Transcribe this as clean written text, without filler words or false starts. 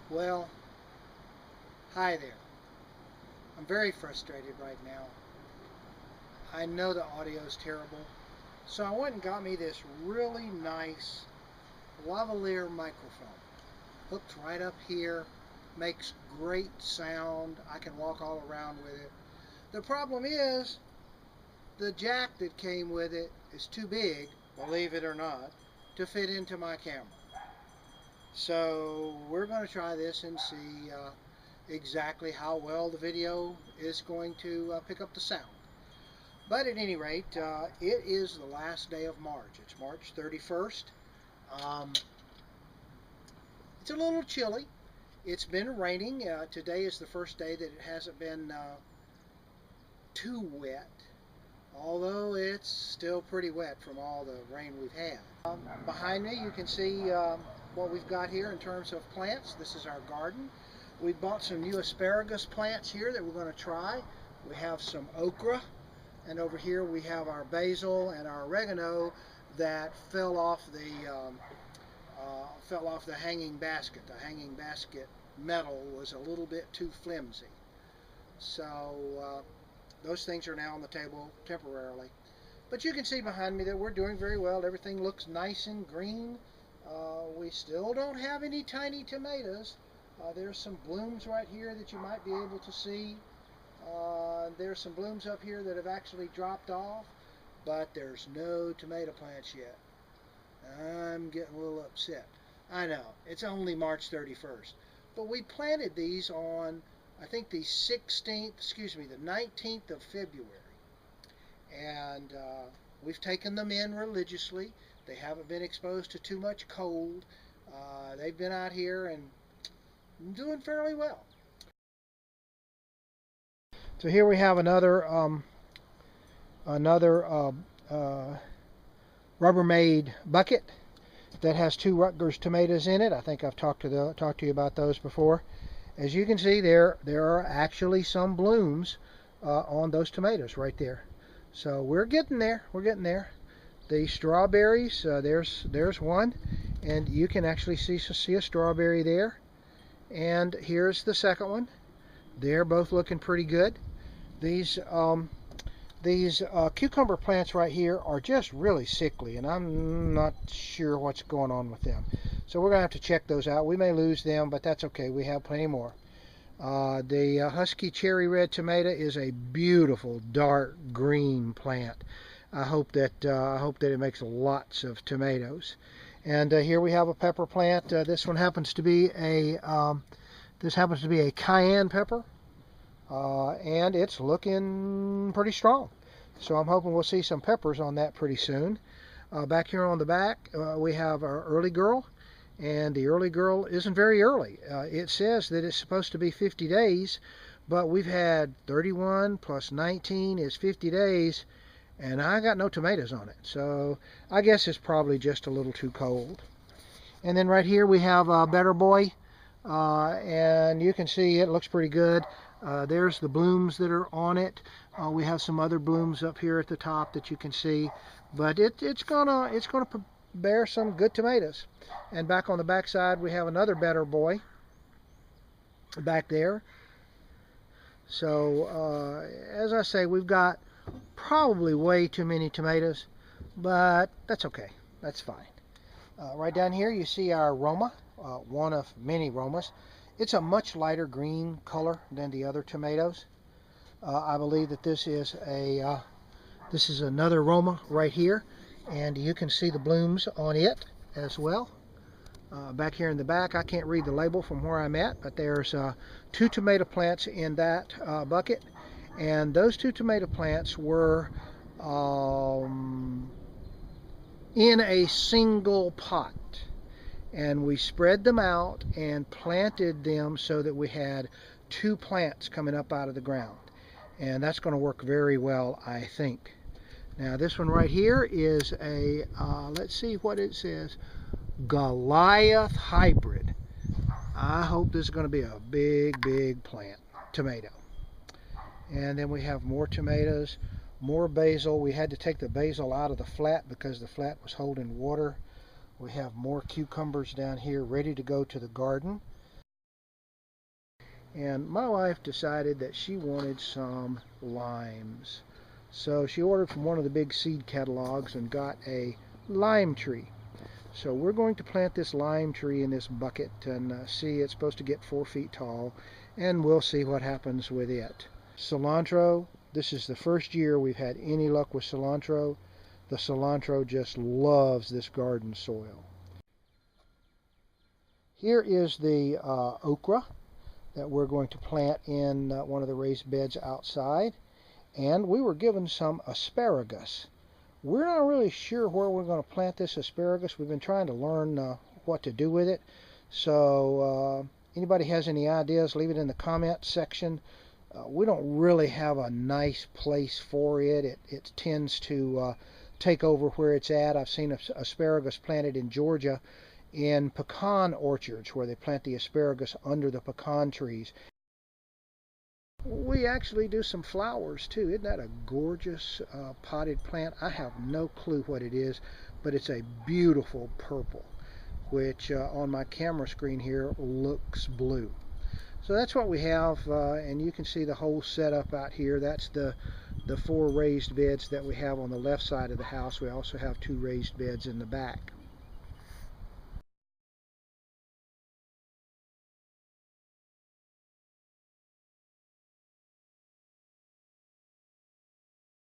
Well, hi there. I'm very frustrated right now. I know the audio is terrible. So I went and got me this really nice lavalier microphone. Hooked right up here, makes great sound. I can walk all around with it. The problem is the jack that came with it is too big, believe it or not, to fit into my camera. So we're going to try this and see exactly how well the video is going to pick up the sound. But at any rate, it is the last day of March. It's March 31st. Um, it's a little chilly. It's been raining. Today is the first day that it hasn't been too wet, although it's still pretty wet from all the rain we've had. Behind me you can see what we've got here in terms of plants. This is our garden. We bought some new asparagus plants here that we're going to try. We have some okra, and over here we have our basil and our oregano that fell off the hanging basket. The hanging basket metal was a little bit too flimsy. So those things are now on the table temporarily. But you can see behind me that we're doing very well. Everything looks nice and green. We still don't have any tiny tomatoes. There's some blooms right here that you might be able to see. There's some blooms up here that have actually dropped off, but there's no tomato plants yet. I'm getting a little upset. I know, it's only March 31st. But we planted these on, I think the 19th of February. And we've taken them in religiously. They haven't been exposed to too much cold. They've been out here and doing fairly well. So here we have another Rubbermaid bucket that has two Rutgers tomatoes in it. I think I've talked to you about those before. As you can see, there are actually some blooms on those tomatoes right there. So we're getting there. We're getting there. The strawberries, there's one, and you can actually see a strawberry there. And here's the second one. They're both looking pretty good. These cucumber plants right here are just really sickly, and I'm not sure what's going on with them. So we're going to have to check those out. We may lose them, but that's okay. We have plenty more. The Husky Cherry Red Tomato is a beautiful dark green plant. I hope that it makes lots of tomatoes. And here we have a pepper plant. This one happens to be a cayenne pepper, and it's looking pretty strong. So I'm hoping we'll see some peppers on that pretty soon. Back here on the back, we have our early girl. And the early girl isn't very early. It says that it's supposed to be 50 days, but we've had 31 plus 19 is 50 days, and I got no tomatoes on it. So I guess it's probably just a little too cold. And then right here we have Better Boy, and you can see it looks pretty good. There's the blooms that are on it. We have some other blooms up here at the top that you can see, but it's gonna bear some good tomatoes. And back on the back side we have another Better Boy back there. So as I say, we've got probably way too many tomatoes, but that's okay, that's fine. Right down here you see our Roma, one of many Romas. It's a much lighter green color than the other tomatoes. I believe that this is another Roma right here, and you can see the blooms on it as well. Back here in the back, I can't read the label from where I'm at, but there's two tomato plants in that bucket, and those two tomato plants were in a single pot, and we spread them out and planted them so that we had two plants coming up out of the ground, and that's going to work very well, I think. Now this one right here is a, let's see what it says, Goliath hybrid. I hope this is going to be a big plant, tomato. And then we have more tomatoes, more basil. We had to take the basil out of the flat because the flat was holding water. We have more cucumbers down here ready to go to the garden. And my wife decided that she wanted some limes. So she ordered from one of the big seed catalogs and got a lime tree. So we're going to plant this lime tree in this bucket and see. It's supposed to get 4 feet tall, and we'll see what happens with it. Cilantro, this is the first year we've had any luck with cilantro. The cilantro just loves this garden soil. Here is the okra that we're going to plant in one of the raised beds outside. And we were given some asparagus. We're not really sure where we're going to plant this asparagus. We've been trying to learn what to do with it. So anybody has any ideas, leave it in the comment section. We don't really have a nice place for it. It tends to take over where it's at. I've seen asparagus planted in Georgia in pecan orchards where they plant the asparagus under the pecan trees. We actually do some flowers too. Isn't that a gorgeous potted plant? I have no clue what it is, but it's a beautiful purple, which on my camera screen here looks blue. So that's what we have, and you can see the whole setup out here. That's the 4 raised beds that we have on the left side of the house. We also have 2 raised beds in the back.